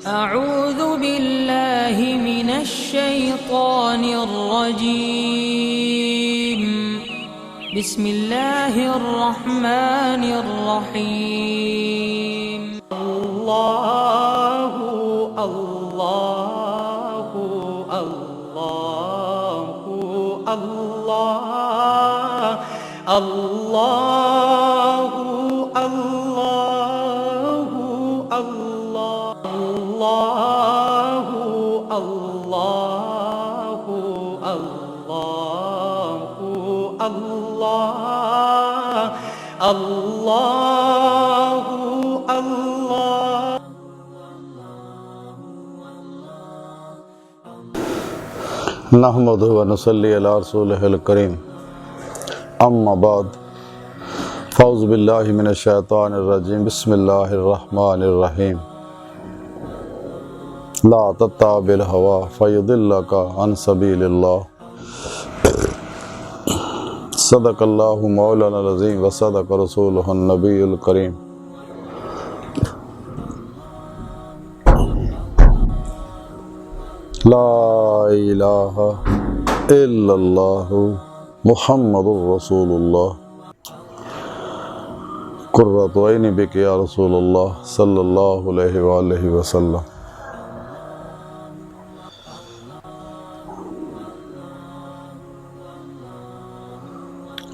أعوذ बिल्लाहि मिनश्शैतानिर्रजीम बिस्मिल्लाहिर्रहमानिर्रहीम। अल्लाहु अल्लाहु अल्लाहु अल्लाह अल्लाहु अल्लाहु अल्लाहु अल्लाहु अल्लाहु अल्लाह अल्लाहु अल्लाह। नहमदुहु व नुसल्ली अला रसूलिहिल करीम। अम्मा बाद फ़ौज़ु बिल्लाहि मिनश शैतानिर रजीम। बिस्मिल्लाहिर रहमानिर रहीम। ला तत्तबिल हवा फयुदिल्लका अन सबीलिल्लाह। सदक़ल्लाहु मौलानाल अज़ीम व सदक़ रसूलुहुन नबियुल करीम। ला इलाहा इल्लल्लाहु मुहम्मदुर रसूलुल्लाह। कुर्रतु ऐनी बिका या रसूलल्लाह सल्लल्लाहु अलैहि वसल्लम।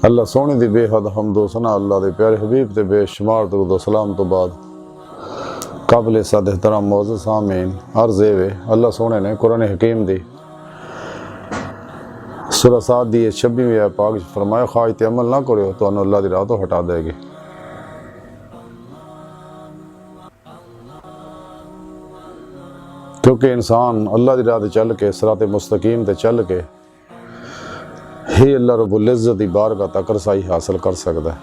अल्लाह सोने दी बेहद हम्दो सना अल्लाह दे प्यारे हबीब ते बेशुमार दरूद व सलाम तो बाद काबिल सद एहतराम मौजूद सामीन अर्ज़ वे अल्लाह सोने ने कुरान हकीम दी सूरह साद दी 26वीं आयत पाक फरमाया ख्वाहिश ते अमल ना करो तो अल्लाह दी राह तो हटा देगी। क्योंकि इंसान अल्लाह दी राह ते चल के सिरात मुस्तकीम ते चल के ही अल्लाह रब्बुल इज़्ज़त दी बारगाह तक रसाई हासिल कर सकता है,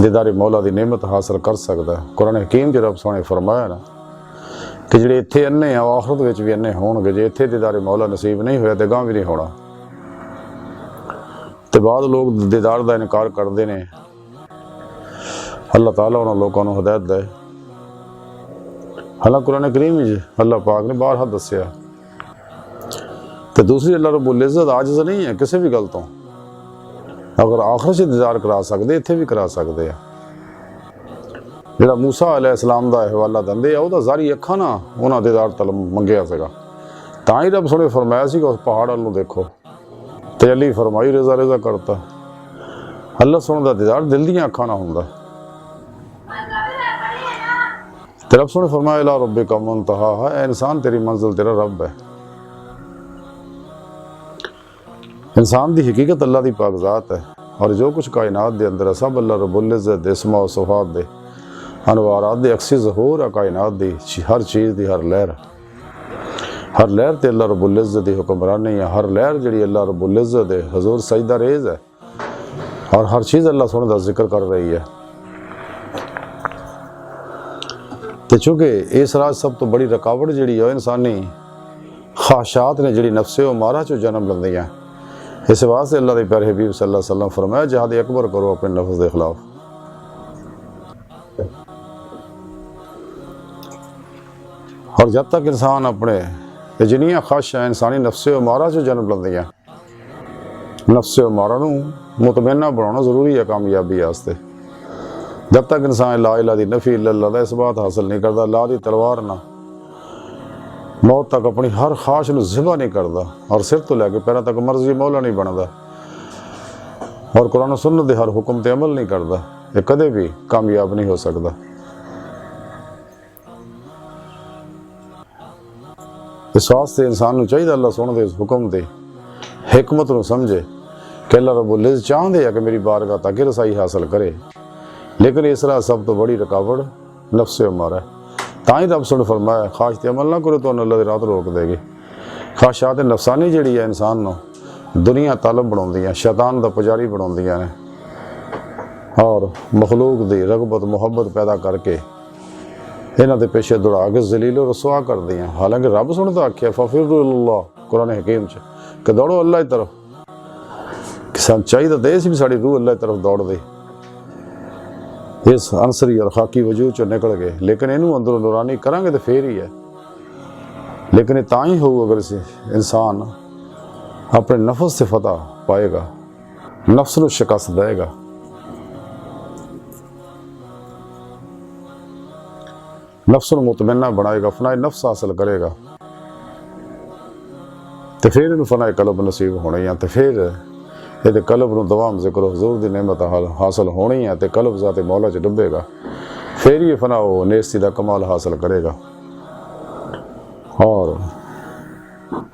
दीदारे मौला दी नेमत हासिल कर सकता है। कुरान हकीम च रब सोने फरमाया ना कि जेडे इत्थे अन्ने आ आखिरत विच भी अन्ने होणगे। जे इत्थे दीदारे मौला नसीब नहीं होया तो गां भी नहीं होना। तो बाद लोग दीदार दा इनकार करते हैं। अल्लाह ताला उन्होंने लोगों को हिदायत दे। हालांकि कुरान करीम अल्लाह पाक ने बारहा दस्या। तो दूसरी अल्लाह रब्बुल इज़्ज़त आजिज़ नहीं है किसी भी गल तो। अगर आखिर से दीदार करा सकते इत्थे भी करा सकते हैं। जिहड़ा मूसा अलैहिस्सलाम दा हवाला दिंदे आ उहदा ज़ारी अखां ना उन्हां दीदार तलब मंगिया सीगा। तां ही रब सोने फरमाया सी कि उस पहाड़ वाल नूं देखो तजल्ली फरमाई रज़ा रज़ा करता। अल्लाह सोने दा दीदार दिल दीआं अखां ना हुंदा। ते रब सोने फरमाया इला रब्बिका मुंतहा है इंसान तेरी मंजिल तेरा रब है। इंसान की हकीकत अल्लाह की पाकज़ात है और जो कुछ कायनात के अंदर है सब अल्लाह रब्बुल इज़्ज़त दे इस्मा व सिफ़ात दे अनवारात दे अक्सी ज़हूर है। कायनात की हर चीज़ की हर लहर ते अल्लाह रब्बुल इज़्ज़त की हुक्मरानी है। हर लहर जिहड़ी अल्लाह रब्बुल इज़्ज़त है हजूर सजदा रेज़ है और हर चीज़ अल्लाह सोने का जिक्र कर रही है। तो चूँकि इस राज सब तो बड़ी रुकावट जिहड़ी है इंसानी ख्वाहिशात ने जिहड़ी नफ्से व मारा चो जन्म लैंदियां। इस वास्ते अल्लाह के प्यारे हबीब सल्लल्लाहु अलैहि वसल्लम फरमाया जिहाद अकबर करो अपने नफ्स के खिलाफ। और जब तक इंसान अपने जिन्नियां ख्वाहिशां इंसानी नफ्से व मारा चो जन्म लैंदियां नफ्से व मारा नूं मुतमइन्ना बनाना जरूरी है कामयाबी वास्ते। जब तक इंसान ला इलाहा दी नफी इल्लल्लाह दा इस बात हासिल नहीं करता ला दी तलवार ना मौत तक अपनी हर ख्वाहिश नूं ज़िबा नहीं करता और सिर तो लैके पैरों तक मर्जी मौला नहीं बनता और कुरान सुन्नत दे हर हुक्म ते अमल नहीं करता, ये कदे भी कामयाब नहीं हो सकता। इस वास्ते इंसान नूं चाहिए अल्लाह सोने दे हुक्म दे हिकमत नूं समझे कि अल्लाह रब्बुल इज़्ज़त चाहते हैं कि मेरी बारगाह तक रसाई हासिल करे। लेकिन इस तरह सब तो बड़ी रुकावट नफ्से मारा है। तां ही रब सुन फरमाया ख्वाहिश ते अमल ना करो तो अल्लाह दी राह रोक देगी। ख्वाहिशात नफसानी जिहड़ी है इंसान नूं दुनिया तालब बनाउंदियां शैतान दा पुजारी बनाउंदियां ने और मखलूक दी रगबत मुहब्बत पैदा करके इन्हां दे पेशे दौड़ा के जलीलो रसवा कर दियां। हालांकि रब सुन तो आख्या फफिरु इलल्लाह कुरान हकीम च कि दौड़ो अल्लाह की तरफ। किसान चाहिए तो भी साड़ी रूह अल्लाह की तरफ दौड़ दे। इस अंसरी और खाकी वजूद चो निकल गए, लेकिन इनू अंदरों नूरानी करांगे तो फिर ही है। लेकिन ये तां ही होਊ अगर इसे इंसान अपने नफ्स से फतह पाएगा, नफ्स को शिकस्त देगा। नफ्स को मुतमन्ना बनाएगा, फनाए नफ्स हासिल करेगा, तो फिर इन फनाए कलब नसीब होने हैं। तो फिर ये कलब को दवाम जिक्र हुजूर की नेमत हासिल होनी है, तो कलब ज़ाते मौला च डुबेगा, फिर ये फना वो नेस्ती का कमाल हासिल करेगा और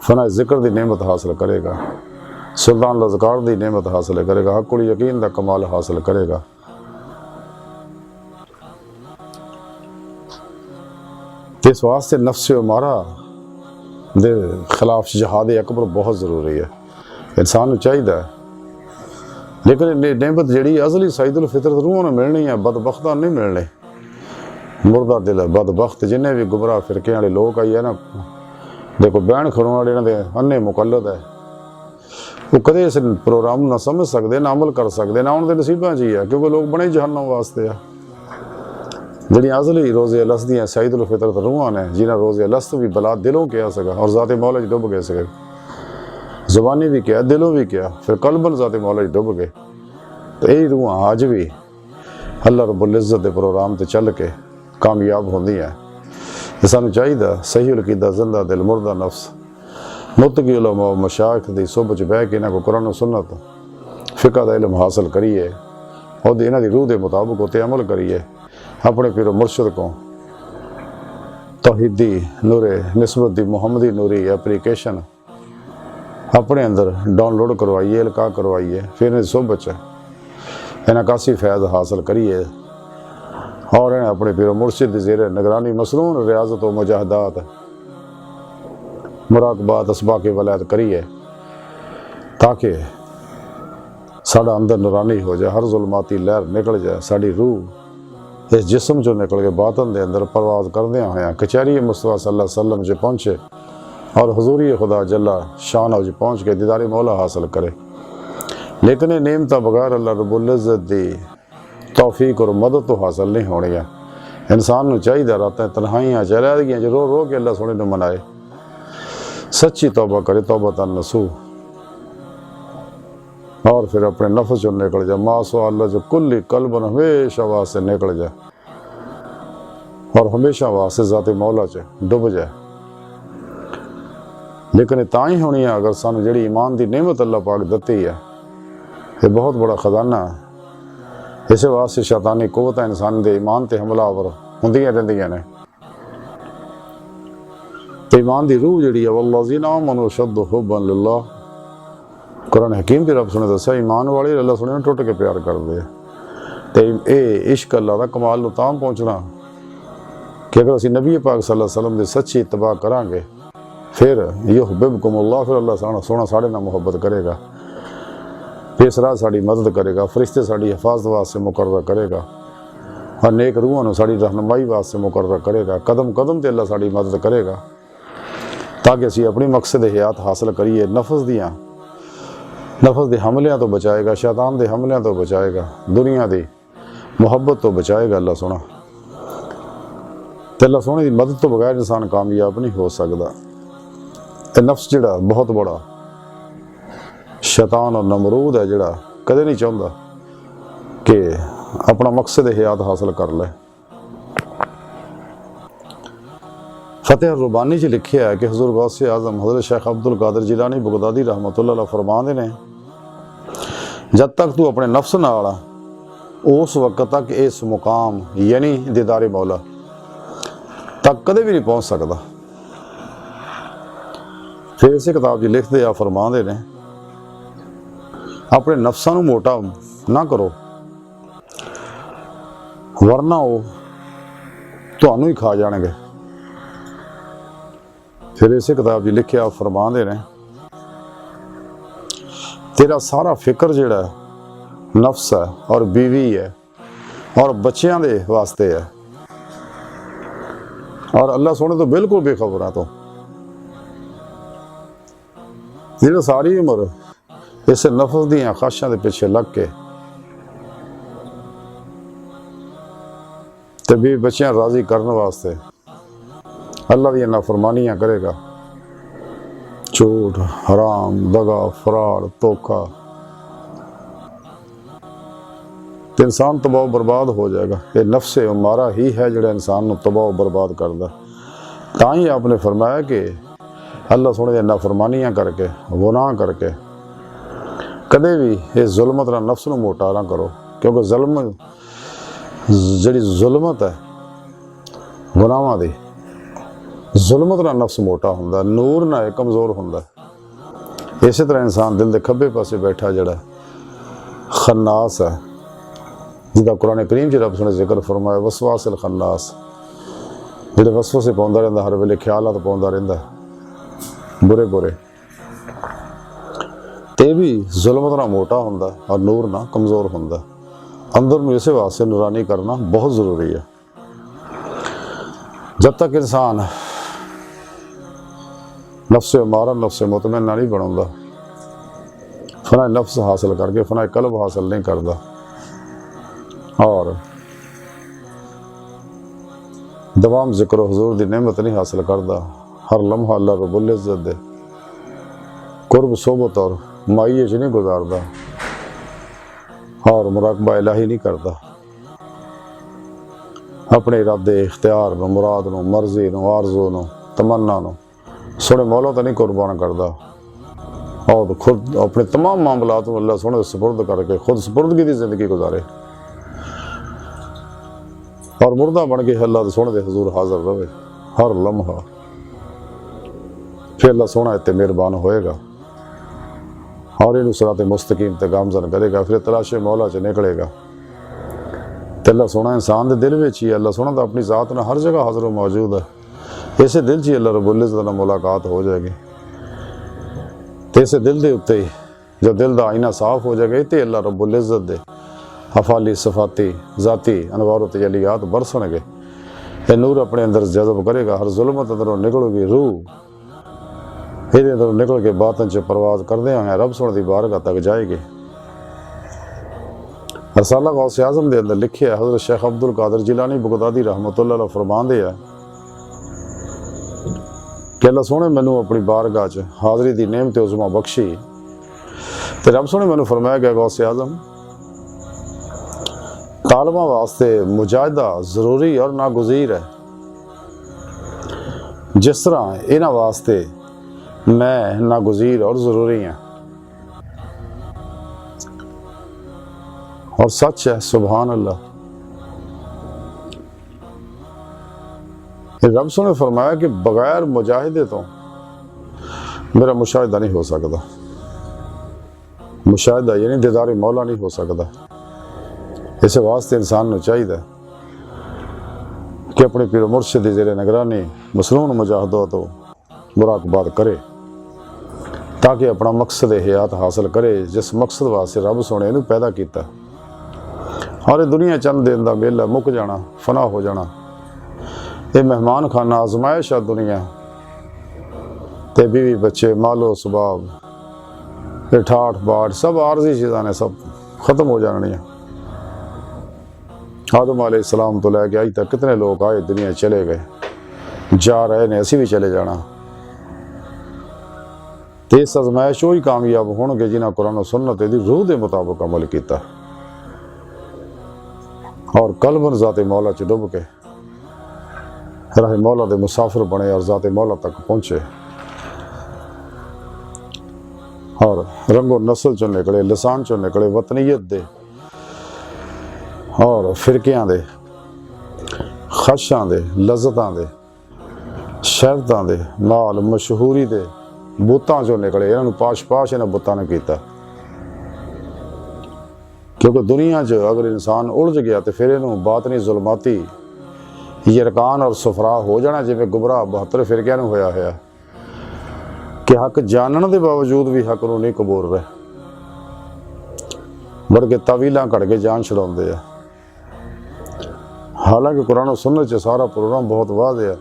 फना जिक्र की नेमत हासिल करेगा, सुल्तान लज़कार की नेमत हासिल करेगा, हक़ुल यकीन का कमाल हासिल करेगा। इस वास्ते नफ्स मारा दे खिलाफ जिहाद अकबर बहुत ज़रूरी है, इंसान को चाहिए। लेकिन नेमत जी अजली सईदुल फितरत रूहों ने मिलनी है, बदबख्तां नहीं मिलने। मुर्दा दिल है बदबख्त जिन्हें भी गुमराह फिरके वाले लोग आई है ना, देखो बैन खड़ोने वाले इन्होंने अन्ने मुकल्लद है, वो कदे इस प्रोग्राम ना समझ सकते, ना अमल कर सकते, ना उनके नसीबा जी है, क्योंकि लोग बने जहन्नम वास्ते है। जी अजली रोज़े अलस्त दियाँ सईदुल फितरत रूहां ने, जिन्हें रोज़े अलस्त भी बला दिलों कहा सका और ज़ाते मौला च डुब गए सके, ज़ुबानी भी किया, दिलों भी किया, फिर कल्बन ज़ाते मौला च डुब गए। तो यही रूहां अज भी अल्लाह रब्बुल इज़्ज़त के प्रोग्राम से चल के कामयाब होंदी है। तो सानू चाहिए सही अकीदा, जिंदा दिल, मुर्दा नफ्स, मुतकी उलमा मशाइख दी सोबत बह के इन्हां को कुरान सुन्नत फिक़ह दा इल्म हासिल करिए और इन्हां दी रूह के मुताबिक उत्ते अमल करिए। अपने पीर मुर्शिद को तौहीदी नूरे निस्बत दी मुहम्मदी नूरी एप्लीकेशन अपने अंदर डाउनलोड करवाइए, इल्का करवाइए, फिर इन्हें सोबत इन्हें कासी फैज़ हासिल करिए और इन्हें अपने पीर मुर्शिद ज़ेरे निगरानी मसनून रियाजत व मुजाहदात मुराकबात असबाक़ वलायत करिए, ताकि साड़ा अंदर नूरानी हो जाए, हर जुल्माती लहर निकल जाए, साड़ी रूह इस जिस्म जो निकल के बातन के अंदर परवाज करदे होया कचहरी मुस्तफा सल्लल्लाहु अलैहि वसल्लम जो पहुँचे और हुजूरी खुदा जल्ला शान जो पहुँच के दीदार मौला हासिल करे। लेकिन ये नेमत बगैर अल्लाह रब्बुल इज़्ज़त दी तौफीक और मदद तो हासिल नहीं होनी है। इंसान को चाहिए रातें तन्हाइयाँ चलैदगियाँ जो रो रो के अल्लाह सोने ने मनाए, सच्ची तौबा करे, तौबा तन नसूह, और फिर अपने नफ्स जो निकल जाए, मासो अल्लाह जो कुल्ली कल्बन हमेशा वास्ते निकल जाए और हमेशा वास्ते ज़ाते मौला च डुब जाए। लेकिन तां ही होनी है अगर सानू जी ईमान की नेमत अल्लाह पाक दती है, ये बहुत बड़ा खजाना है। इस वास्ते शैतानी कुव्वत इंसान के ईमान ते हमलावर होंदियां रहिंदियां ने। ईमान की रूह जी है वल्लज़ीना आमनू अशद्दु हुब्बन लिल्लाह, कुरान हकीम की रब सुने दसा ईमान वाले अल्लाह सुने टुट के प्यार करते हैं। तो ये इश्क अल्लाह का कमाल नूं तां पहुँचना कि अगर असीं नबी पाक सल्लल्लाहु अलैहि वसल्लम की सच्ची इत्तबा करांगे, फिर युहिब्बुकुमुल्लाह, फिर अल्लाह सोना साढ़े नाल मुहब्बत करेगा, बेसरा साड़ी मदद करेगा, फरिश्ते साड़ी हिफाजत वास्ते मुकर्रर करेगा और नेक रूहां साड़ी रहनुमाई वास्ते मुकर्रर करेगा। कदम कदम ते अल्लाह साड़ी मदद करेगा ताकि असीं अपनी मकसद हयात हासिल करिए। नफस के हमलियां तो बचाएगा, शैतान के हमलियां तो बचाएगा, दुनिया की मुहब्बत तो बचाएगा अल्लाह सोना। तो अल्लाह सोने की मदद तो बगैर इंसान कामयाब नहीं हो सकता। तो नफ्स जिहड़ा बहुत बड़ा शैतान और नमरूद है, जिहड़ा कदे नहीं चाहता कि अपना मकसद हयात हासिल कर ले। फतेह रुबानी च लिखिया है कि हुज़ूर गौसे आज़म हज़रत शेख अब्दुल कादिर जिलानी बगदादी रहमतुल्लाह अलैह फरमाते ने, जब तक तू अपने नफ्स नाल उस वक्त तक इस मुकाम यानी दीदारे मौला तक कदे भी नहीं पहुँच सकता। फिर इस किताब जी लिखते आ फरमाते ने, अपने नफ्सां नूं मोटा ना करो वरना वो तुहानूं ही खा जाणगे। फिर इस किताब जी लिखिया फरमाते ने, तेरा सारा फिक्र जिहड़ा नफ्स है और बीवी है और बच्चों के वास्ते है और अल्लाह सोने तो बिल्कुल बेखबर है। तो जिहड़ा सारी उम्र इस नफ्स दी ख्वाहिशां दे पिछे लग के ते भी बच्चों राजी करने वास्ते अल्लाह दी नाफरमानियां करेगा, झूठ, हराम, दगा, फराड, धोखा, तो इंसान तबाह बर्बाद हो जाएगा। ये नफ्से उमारा ही है जो इंसान को तबाह बर्बाद करता। तां ही आपने फरमाया कि अल्लाह सोने दी नाफरमानियां करके, गुनाह करके कदे भी इस जुल्मत नाल नफ्स नूं मोटा ना करो, क्योंकि जिहड़ी जुल्मत है गुनाहां दी, जुल्मत नाल नफ्स मोटा हुंदा, नूर नाल कमज़ोर हुंदा। इस तरह इंसान दिल के खब्बे पासे बैठा जिहड़ा खन्नास है, जिहदा कुरान करीम च रब ने जिक्र फरमाया वसवासिल खन्नास, जिहड़े वसवसे पाउंदा रहिंदा, हर वेले ख्यालात पाउंदा रहिंदा बुरे बुरे, ते भी जुल्मत नाल मोटा हुंदा और नूर नाल कमज़ोर हुंदा। अंदर में इस वास्ते नूरानी करना बहुत ज़रूरी है। जब तक इंसान नफ्स मारा, नफ्स मुतमइन्ना नहीं बनाता, फना नफ्स हासिल करके फना कल्ब हासिल नहीं करता और दवाम जिक्र हुजूर दी नेमत नहीं हासिल करता, हर लम्हा अल्लाह रब्बुल इज़्ज़त दे कुर्ब सोबत और माइये च नहीं गुजारता और मुराकबा इलाही नहीं करता, अपने इरादे, इख्तियार, मुराद, मर्जी, आरज़ू, तमन्ना सोने मौला तो नहीं कुर्बान करता और खुद अपने तमाम मामलात को अल्लाह सोने सुपुर्द करके खुद सुपुर्दगी की जिंदगी गुजारे और मुर्दा बन के अल्लाह सोने के हजूर हाजिर रहे हर लम्हा। फिर अल्लाह सोना इतने मेहरबान होएगा और इन सिरात मुस्तकीम ते गामजन करेगा। फिर तलाशे मौला च निकलेगा तो अल्लाह सोना इंसान के दिल में ही, अल्लाह सोना तो अपनी ज़ात में हर जगह हाजिर मौजूद है। इसे दिल च अल्लाह रब्बुल इज़्ज़त नाल मुलाकात हो जाएगी तो इस दिल के उत्ते ही जो दिल का आईना साफ हो जाएगा, इतने अल्लाह रब्बुल इज़्ज़त दे अफाली सफाती ज़ाती अनवार तजलियात बरसणगे। ये नूर अपने अंदर जज़ब करेगा, हर जुल्मत अंदरों निकलेगी रूह ये अंदरों निकल के बातन च परवाज करदे हुए रब सोने की बारगाह तक जाएगी। रसाला गौसे आज़म के अंदर लिखे है, हज़रत शेख अब्दुल कादिर जिलानी बगदादी रहमतुल्लाह अलैह फरमांदे है कि अल्लाह सोने मैनू अपनी बारगाह च हाज़री की नेमत उज़मा बख्शी तो रब सोने मैनू फरमाया गया गौसे आज़म तालबा वास्ते मुजाहिदा ज़रूरी और नागुज़ीर है, जिस तरह इन्हां वास्ते मैं नागुज़ीर और ज़रूरी हैं। और सच है, सुभान अल्लाह। रब ने फरमाया कि बगैर मुजाहिदे तो मेरा मुशाहिदा नहीं हो सकता। मुशाहिदा यानी दीदार मौला नहीं हो सकता। इस वास्ते इंसान को चाहिए कि अपने पीर मुर्शिद की ज़ेरे निगरानी मसनून मुजाहदों तो मुराकबात करे ताकि अपना मकसद हयात हासिल करे, जिस मकसद वास्ते रब सोने इनू पैदा किया। और ये दुनिया चंद दिन का मेला मुक जाना, फना हो जाना, ये मेहमान खाना आजमाइश है दुनिया ते बीवी बच्चे मालो सबाब ये ठाठ बाट सब आर्जी चीज़ा ने सब खत्म हो जानियां। आदम अलैहिस्सलाम तो लैके अज तक कितने लोग आए दुनिया चले गए, जा रहे ने, असी भी चले जाना। तो इस आजमाइश ही कामयाब होंगे जिन्हें कुरान और सुन्नत दी रूह के मुताबिक अमल किया और कल्बन ज़ाते मौला च डुब के राह मौला दे मुसाफिर बने और ज़ाते मौला तक पहुँचे और रंगो नस्ल चो निकले, लसान चो निकले, वतनीयत दे और फिरकियां दे, खशां दे, लज़्ज़तां दे, शहवतां दे, माल मशहूरी दे बुतां चो निकले। इन्होंने पाश पाश इन्होंने बुतां ने किया, क्योंकि दुनिया च अगर इंसान उलझ गया तो फिर इन्हों बातनी जुल्माती यरकान और सफरा हो जाना, जिमें गुमराह 72 फिरकियां नूं होया है कि हक जानने के बावजूद भी हक नूं नहीं कबूल रहे, बल्कि तवीलां कट के जान छुड़ाउंदे आ। हालांकि कुरान और सुन्नत च सारा प्रोग्राम बहुत वाज़ेह है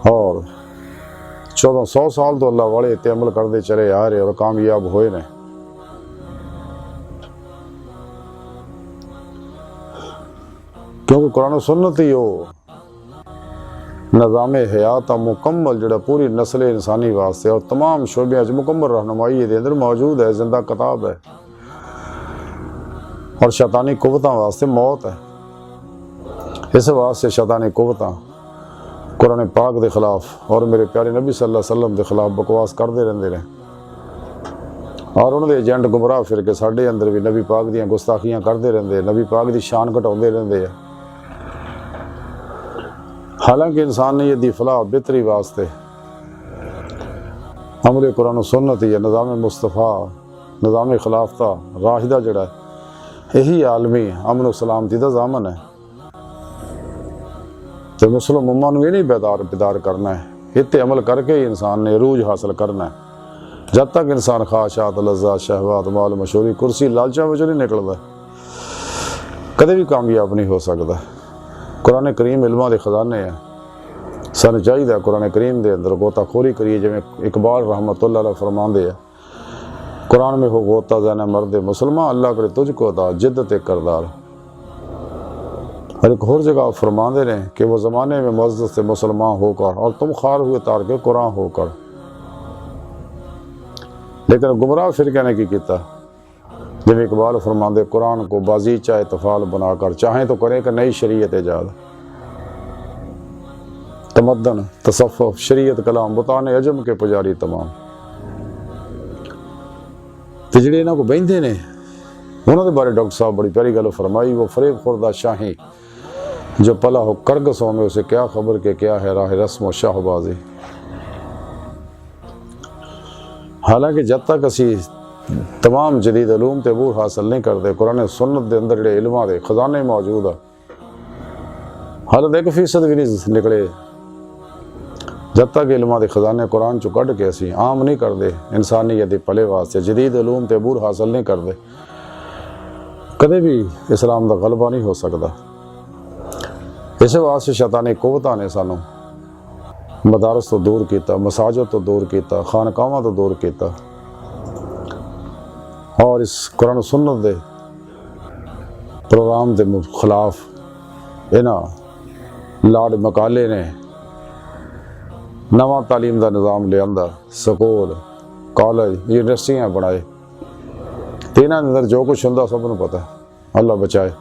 और 1400 साल तो अल्लाह वाले इत्ते अमल करते चले आ रहे और कामयाब होए ने। क्योंकि कुरान और सुन्नत ही वो निज़ाम हयात का मुकम्मल जोड़ा पूरी नस्ल इंसानी वास्ते और तमाम शोबिया मुकम्मल रहनुमाई ये अंदर मौजूद है, जिंदा किताब है। और शैतानी कुव्वतां वास्ते मौत है। इस वास्ते शैतानी कुव्वतां कुरान पाक के खिलाफ और मेरे प्यारे नबी सल्लल्लाहु अलैहि वसल्लम के खिलाफ बकवास करते रहते हैं और उन्होंने एजेंट गुमराह फिर के साढ़े अंदर भी नबी पाक दी गुस्ताखियां करते रहते हैं, नबी पाक की शान घटाते रहते हैं। हालांकि इंसान ने यदि फलाह बेहतरी वास्ते अमल कुरान सुन्नत या निज़ाम मुस्तफ़ा निज़ाम खिलाफता राशिदा जड़ा यही आलमी अमन और सलामती का जामन है। तो मुस्लिम उम्मा नूं ये नहीं बेदार करना है, इत्ते अमल करके ही इंसान ने अरूज हासिल करना है। जब तक इंसान ख्वाहिशात लज़्ज़ात शहवात माल मशहूरी कुर्सी लालचा विचों नहीं निकलता कदे भी कामयाब नहीं हो सकता। कुरान करीम इल्मां दे खजाने है, सानूं चाहिए कुरान करीम दे अंदर गोताखोरी करिए। जिवें इकबाल रहमतुल्लाह अलैह फरमांदे है, कुरान में हो गोता ज़ाना मर्द मुसलमान अल्लाह करे तुझको अता जिद्दत करदार। और एक और जगह फरमाते हैं कि वो ज़माने में मस्जिद से मुसलमान होकर और तुम खार हुए तार के कुरान होकर। लेकिन गुमराह फिरके ने की किया, जब इकबाल फरमाते कुरान को बाजीचा इतफाल बनाकर चाहें तो करें कि नई शरीयत ईजाद तमद्दन तसफ़ुफ़ शरीयत कलाम बुतान अजम के पुजारी तमाम। तो जिहड़े इन्हां को बहिंदे ने उन्होंने बारे डॉक्टर साहब बड़ी प्यारी गल फरमाई, वो फरेब खुर्दा शाही जो पला हो करगसों में उसे क्या खबर के क्या है राह रस्म और शाहबाजी। हालांकि जब तक असी तमाम जदीद अलूम ते अबूर हासिल नहीं करते, कुरान सुन्नत के अंदर जिहड़े इल्मां दे खजाने मौजूद है, हालांकि 1% भी नहीं निकले। जब तक इल्मां दे खजाने कुरान चो कढ़ के असी आम नहीं करते इंसानियत दे भले वास्ते जदीद अलूम ते अबूर हासिल नहीं करते, कदे भी इस्लाम का गलबा नहीं हो सकता। इस वास्ते शैतानी कुव्वतां ने सानू मदारस तो दूर किया, मसाजिद तो दूर किया, खानकावां तो दूर किया और इस कुरान सुन्नत दे प्रोग्राम के खिलाफ इन्हां लाड मकाले ने नवा तालीम का निज़ाम लिया, स्कूल कॉलेज यूनिवर्सिटियां बनाए। तो इन्हां अंदर जो कुछ हुंदा सबनूं पता, अल्लाह बचाए।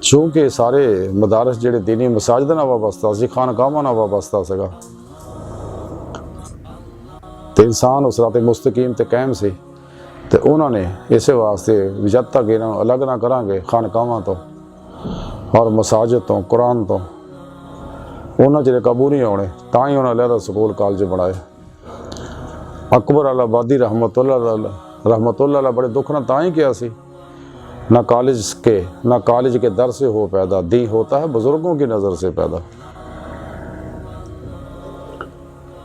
चूँकि सारे मदारस जिहड़े दीनी मसाजिद नाल वाबस्ता सी, खानकावां नाल वाबस्ता सीगा, तो इंसान उस राते मुस्तकीम ते कायम सी। तो उन्होंने इस वास्ते जब तक इन्हां अलग ना करांगे खानकावां तो और मसाजिद तो कुरान तो उन्हां चिर काबू नहीं आने, तां ही उन्हां अलहदा स्कूल कॉलेज बनाए। अकबर अल आबादी रहमतुल्लाह बड़े दुख ना तां ही किया सी, ना कॉलेज के दर से हो पैदा, दी होता है बुजुर्गों की नज़र से पैदा।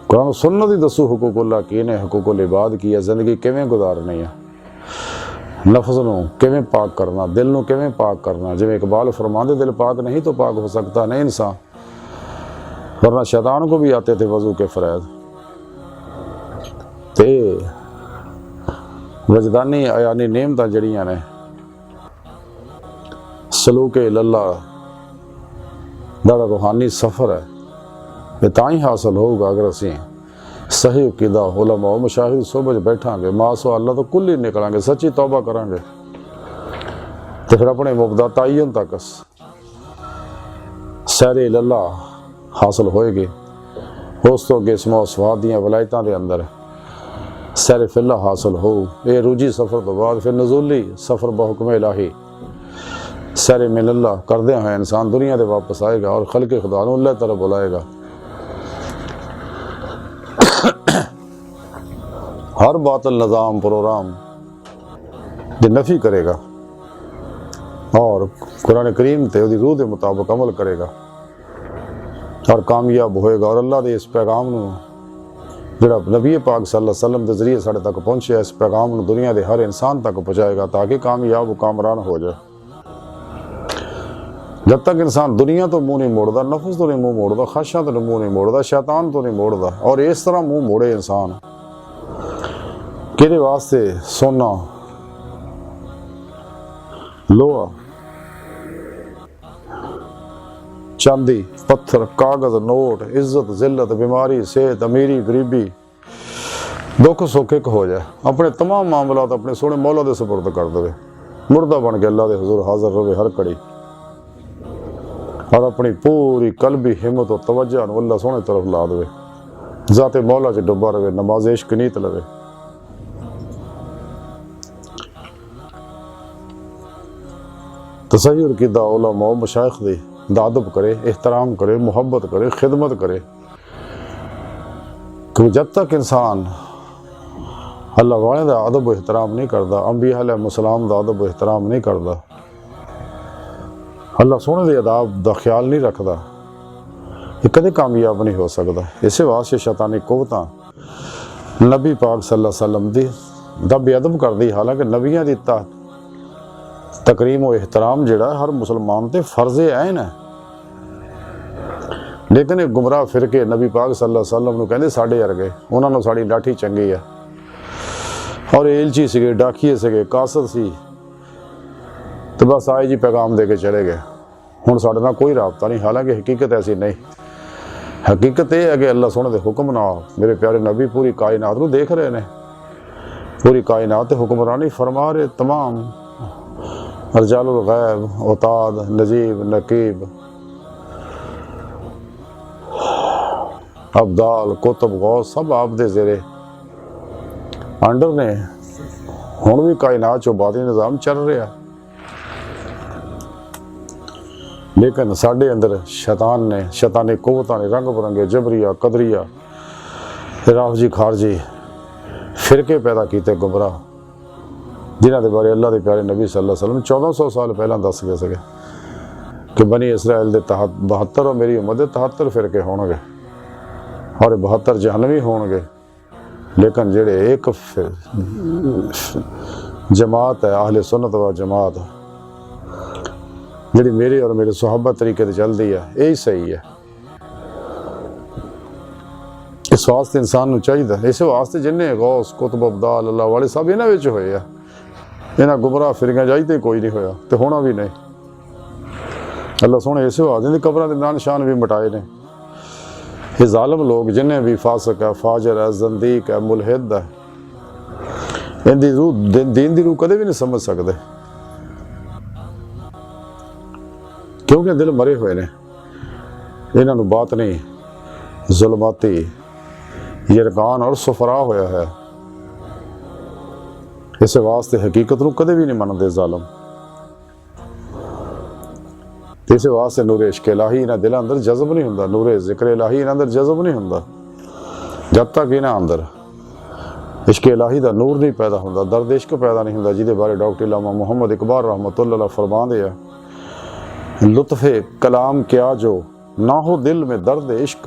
कुरान सुन्नत ही दसू हुकूकुल्लाह की ने हुकूकुल इबाद की है, जिंदगी किवें गुजारनी है, नफ्स नूं किवें पाक करना, दिल नूं किवें पाक करना। जिवें इकबाल फरमांदे दिल पाक नहीं तो पाक हो सकता नहीं इंसान, वरना शैतान को भी आते थे वजू के फरैज़। ते वजदानी अयानी नेमतां जड़ियां ने सलूक इल्लाह दा रूहानी सफ़र है, ये तां ही हासिल होगा अगर असी सही अकीदा उलमा और मुशाहिद सोबत बैठांगे, मासो अल्लाह तो कुल ही निकलांगे, सच्ची तौबा करांगे, तो फिर अपने मुबदा तयन तक सैरे इल्लाह हासिल होएगी। उस तो अगे इसमो सवाद दियां वलायतां दे अंदर सैर फिल्ला हासिल हो। ये रूजी सफ़र तो बाद फिर नज़ूली सफ़र बहुकम इलाही सैर मिनल्ला करदे हुए इंसान दुनिया से वापस आएगा और खल्क़े खुदा नूं अल्लाह तरफ बुलाएगा। हर बातिल निज़ाम प्रोग्राम की नफ़ी करेगा और कुरान करीम ते उहदी रूह के मुताबिक अमल करेगा और कामयाब होएगा। और अल्लाह के इस पैगाम नूं जिहड़ा नबी पाक सल्लल्लाहु अलैहि वसल्लम के जरिए साढ़े तक पहुँचे, इस पैगाम नूं दुनिया के हर इंसान तक पहुँचाएगा ताकि कामयाब कामरान हो जाए। जब तक इंसान दुनिया तो मुँह नहीं मोड़ता, नफ्स तो नहीं मुँह मोड़ता, ख्वाहिशां तो मुँह नहीं मोड़ता, शैतान तो नहीं मोड़ता, और इस तरह मुँह मोड़े इंसान कि वास्ते सोना लोहा चांदी पत्थर कागज नोट इज्जत जिल्लत बीमारी सेहत अमीरी गरीबी दुख सुख एक हो जाए अपने तमाम मामलात अपने सोने मौला दे सुपुर्द कर दे मुर्दा बन के अल्लाह दे हुजूर हाजिर रहे हर कड़ी और अपनी पूरी कल्बी हिम्मत और तवज्जो अल्लाह सोने तरफ ला दे जाते मौला च डुबा रहे नमाज इश्क नीत लवे तसय्युर की उलमा मशाइख दी दादब करे एहतराम करे मुहब्बत करे खिदमत करे कि जब तक इंसान अल्लाह वाले का अदब एहतराम नहीं करता अंबिया अलैहिस्सलाम का अदब एहतराम नहीं करता अल्लाह सोने के अदाब का ख्याल नहीं रखता ये कदे कामयाब नहीं हो सकता। इसे वास्ते शैतानी कुव्वतां नबी पाक सल्लल्लाहु अलैहि वसल्लम दी बेअदब कर दी हालांकि नबियां दी तकरीम और एहतराम जिहड़ा हर मुसलमान ते फर्ज़े ऐन है लेकिन एक गुमराह फिरके नबी पाक सल्लल्लाहु अलैहि वसल्लम नूं कहंदे साडे वर्गे उन्हां नूं साडी लाठी चंगी है और एलची सीगे डाकिए सीगे कासद सी तो बस आए जी पैगाम दे के चले गए हुण साडे नाल कोई राबता नहीं। हालांकि हकीकत ऐसी नहीं हकीकत यह है कि अल्लाह सोहणे दे हुक्म नाल मेरे प्यारे नबी पूरी कायनात नूं देख रहे ने पूरी कायनात ते हुक्मरानी फरमा रहे तमाम रजालुल गैब औताद नजीब नकीब अब्दाल कुतुब गौस सब आप दे ज़ेरे अंडर ने हुण भी कायनात चो बादी निज़ाम चल रहा लेकिन साढ़े अंदर शैतान ने शैतानी कुव्वतां ने रंग बरंगे जबरिया कदरिया राफजी खारजी फिरके पैदा किए गुमराह जिन्हां दे बारे अल्लाह के प्यारे नबी सल्लल्लाहु अलैहि वसल्लम 1400 साल पहला दस गए सके कि बनी इसराइल के 72 और मेरी उम्मत के 73 फिरके होणगे और 72 जहन्नमी होणगे लेकिन जेड़े एक जमात है आहले सुन्नत व जमात जी मेरे और मेरे सुहाबा तरीके से चलती है यही सही है। इस वास्ते इंसान को चाहिए इस वास्ते जिन्हें गौस कुतुब अब्दाल अल्लाह वाले सब इन्हों होए आ इन्होंने गुमराह फिरियां जाइते कोई नहीं होया तो होना भी नहीं। अल्लाह सोहने इस वास्ते कबरों के नाम निशान भी मिटाए ने ये जालिम लोग जिन्हें भी फासक है फाजर है जंदीक है मुलहिद है इनकी रूह दीन की रूह कदे भी नहीं समझ सकते क्योंकि दिल मरे हुए ने इन्हों बात नहीं जुल्माती यरकान और सफरा होया है इस वास्ते हकीकत को कदे भी नहीं मनते जालम इस वास्ते नूरे इश्क इलाही इन्हां दिलों अंदर जज़ब नहीं हुंदा नूरे जिक्र इलाही इन्हां अंदर जज़ब नहीं हुंदा जब तक इन्हां अंदर इश्क इलाही दा नूर नहीं पैदा हुंदा दर्द इश्क पैदा नहीं हुंदा जिहदे बारे डॉक्टर इलामा मुहम्मद इकबाल रहमतुल्लाह अलैह फरमांदे आ लुत्फ़े कलाम क्या जो ना हो दिल में दर्द इश्क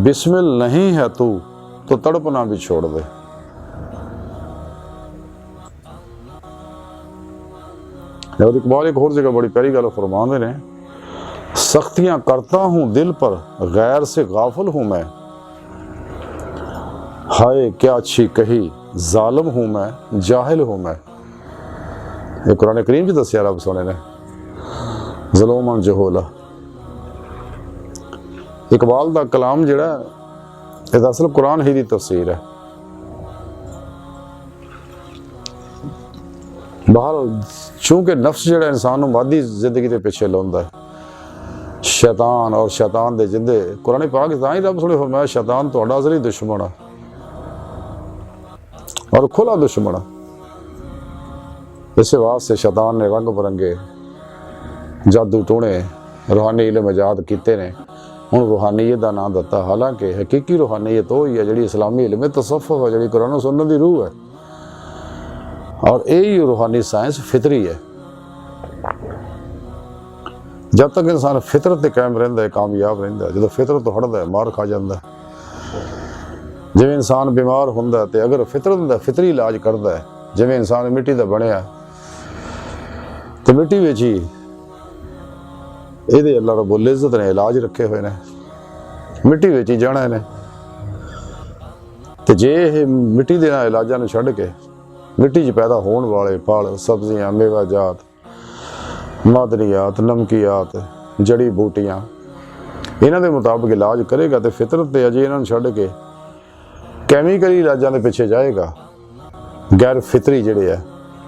बिस्मिल नहीं है तू तो तड़पना भी छोड़ दे। और इकबाल एक और जगह बड़ी प्यारी गल फरमाते ने सख्तियां करता हूं दिल पर गैर से गाफिल हूं मैं हाय क्या अच्छी कही जालिम हूं मैं जाहिल हूं मैं। ये कुरान करीम च दस्या रब सोने ने ज़ुलूमन जहोला इकबाल दा कलाम जिहड़ा इहदा असल कुरान ही दी तफसीर है। बहर चूंकि नफ्स जिहड़ा इंसान नूं मादी जिंदगी के पीछे लाउंदा है शैतान और शैतान दे जिंदे कुरान पाक तां ही रब सोने फरमाया शैतान तुहाडा असली दुश्मन है और खुला दुश्मन है। इस वास्ते शैतान ने रंग बरंगे जादू टोने रूहानी इलम इजाद किए ने हुण रूहानीयत का नाम दिता हालांकि हकीकी रूहानीयत वो ही है जी इस्लामी इलम तसव्वुफ है जी कुरान सुन्नत की रूह है और यही रूहानी साइंस फितरी है। जब तक इंसान फितरत ते कायम रहिंदा है कामयाब रहिंदा जो फितरत तो हटदा है मार खा जाता है। जिवें इंसान बीमार हुंदा है अगर फितरत दा फितरी इलाज करता है जिवें इंसान मिट्टी का बनया तो मिट्टी विच ही ये अल्लाह रब्बुल इज़्ज़त ने इलाज रखे हुए ने मिट्टी विच ही जाना ने तो जे मिट्टी के इलाजा नूं छड्ड के मिट्टी च पैदा होने वाले फल सब्जियां मेवाजात मादनियात नमकियात जड़ी बूटियां इन्हां दे मुताबिक इलाज करेगा तो फितरत ते अजे इन्हां नूं छड्ड के कैमिकली इलाजां दे पिछे जाएगा, गैर फितरी जिहड़े है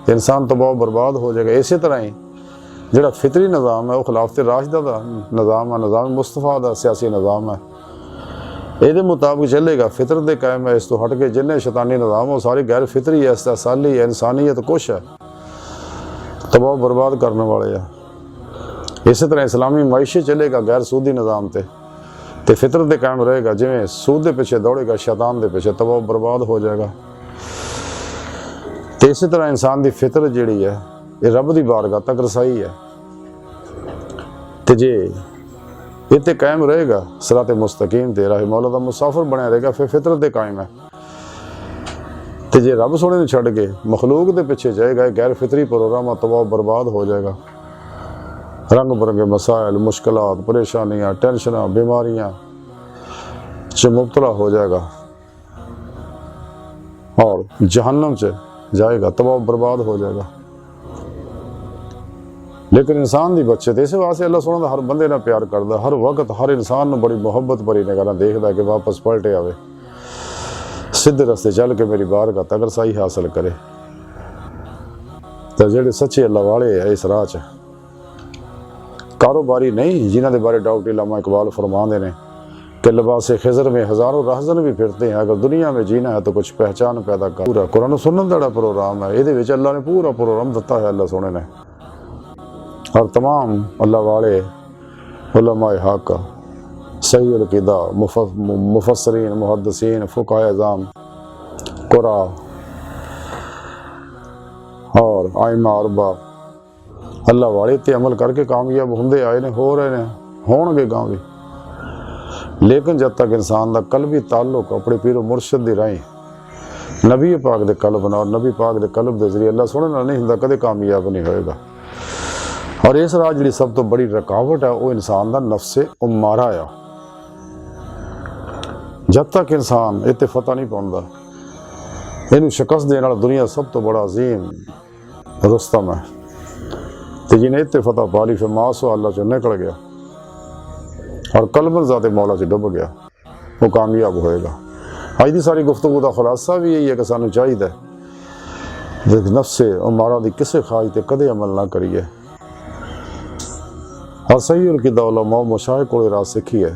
इंसान तबाह बर्बाद हो जाएगा। इस तरह ही जिहड़ा फितरी निज़ाम है वह खिलाफत राशिदा दा निज़ाम है, निज़ाम मुस्तफा दा सियासी निज़ाम है, ये मुताबिक चलेगा, फितरत दे कायम है। इस तो हट के जिन्हें शैतानी निज़ाम वो सारी गैर फितरी है, इस्तेसाली है, इंसानियत कुछ है, तबाह बर्बाद करने वाले है। इस तरह इस्लामी माइशे चलेगा गैर सूदी निज़ाम ते फितरत दे कायम रहेगा, जिवें सूद दे पिछे दौड़ेगा शैतान दे पिछे तबाह बर्बाद हो जाएगा। तो इस तरह इंसान की फितरत जिहड़ी है ये रब की बारगाह तक रसाई है, तो जे इत्ते कायम रहेगा सिराते मुस्तकीम ते राह मौला दा मुसाफिर बनया रहेगा, फिर फितरत दे कायम है। तो जे रब सोने नूं छड्ड के मखलूक दे पिछे जाएगा गैर फितरी प्रोग्राम तबाह बर्बाद हो जाएगा। रंग बिरंगे मसाइल, मुश्किलात, परेशानियां, टेंशन, बीमारियां च मुब्तला हो जाएगा और जहन्नम च जाएगा, तबाह बर्बाद हो जाएगा। लेकिन इंसान की बच्चे इस वास्ते अल्लाह सोना दा हर बंदे नाल प्यार करदा, हर वक्त हर इंसान नूं बड़ी मुहब्बत भरी निगाह देखदा कि वापस पलटे आवे, सीधे रस्ते चल के मेरी बारगाह तक रसाई हासिल करे। तो जिहड़े सच्चे अल्लाह वाले है इस राह च कारोबारी नहीं, जिन्हां दे बारे डॉक्टर इल्लामा इकबाल फरमाते हैं कि लिबासे खिज़र में हज़ारों रहज़न भी फिरते हैं, अगर दुनिया में जीना है तो कुछ पहचान पैदा कर। पूरा कुरान सुन्नत दा प्रोग्राम है, ये अल्लाह ने पूरा प्रोग्राम दिता है अल्लाह सोने ने। और तमाम अल्लाह वाले उलमाए हक, सही अक़ीदा, मुफस्सरीन, मुहद्दिसीन, फुक़हा अज़ाम, कुरा और आइमा अरबा अल्लाह वाले ते अमल करके कामयाब होंदे आए ने, हो रहे ने, होणगे गांव भी। लेकिन जब तक इंसान का कल्बी ताल्लुक अपने पीरो मुर्शद दी राही नबी पाक दे कल्ब नाल, नबी पाक दे कल्ब दे जरिए अल्लाह सोहणे नाल नहीं हुंदा, कदे कामयाब नहीं होएगा। और इस राह जिहड़ी सब तो बड़ी रुकावट है वो इंसान का नफ्से उम्मारा आ। जब तक इंसान इत्ते फतह नहीं पाउंदा, इनू शिकस्त देने वाला दुनिया सब तो बड़ा अजीम रुस्तम है, तो जिन्हें इत्ते फतह पा ली फिर मासो अल्लाह चो निकल गया और कलबन ज़ाते मौला च डुब गया, वो कामयाब होएगा। अज की सारी गुफ्तगू का खुलासा भी यही है कि सानू चाहिए नफ्से उम्मारा दी किसी ख्वाहिश ते कदे अमल ना करिए और सही अक़ीदा उलमा मशाइख कोल राह सीखी है,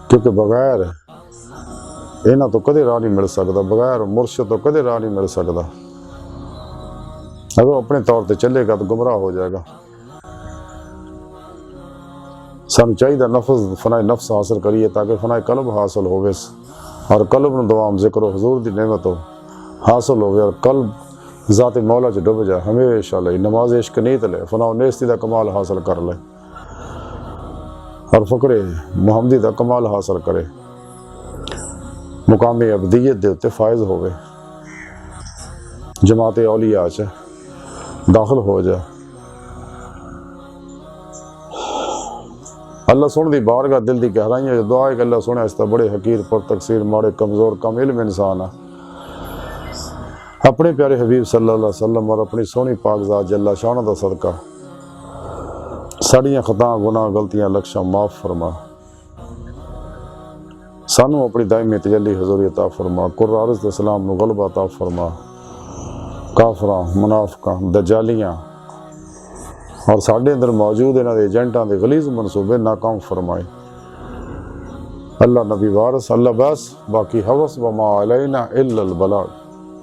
क्योंकि बगैर इन्हां तो कदे राह नहीं मिल सकता, बगैर मुर्शिद तो कदे राह नहीं मिल सकता। अगर अपने तौर पर चलेगा तो गुमराह हो जाएगा। सानू चाहिए नफ्स फनाए नफ्स हासिल करिए ताकि फनाए कल्ब हासिल होवे और कल्ब नूं दुआम जिक्र हुजूर दी नेमत हासिल होवे और कल्ब ज़ाते मौला च डुब जाए हमेशा लई। नमाज इश्क नीत ले, फना नेस्ती दा कमाल हासिल कर ले और फ़क्रे मुहम्मदी दा कमाल हासिल करे, मुकामे अबदियत दे उत्ते फायज होवे, जमाते औलिया च दाखिल हो जाए। अल्लाह सुन दी बारगाह दिल दी गहराइयां दुआ है कि अल्लाह सुने। इसका बड़े हकीर पर तकसीर माड़े कमज़ोर कम इल्म इंसान है। अपने प्यारे हबीब सल्लल्लाहु अलैहि वसल्लम और अपनी सोहनी पाक ज़ात जल्ला शान दा सदका साड़ियां खता गुनाह गलतियां लक्ष्यां माफ़ फरमा, सानू अपनी दायमी तजल्ली हजूरी अता फरमा, कुर्र अर्ज़ इस्लाम नूं गलबा अता फरमा, काफरां मुनाफिकां दजालियां और साढ़े अंदर मौजूद इन्हां दे एजेंटां दे गलीज़ मनसूबे नाकाम फरमाए। अल्लाह नबी वारस अल्लाह बस, बाकी हवस व मा अलैना इल्लल बलाग।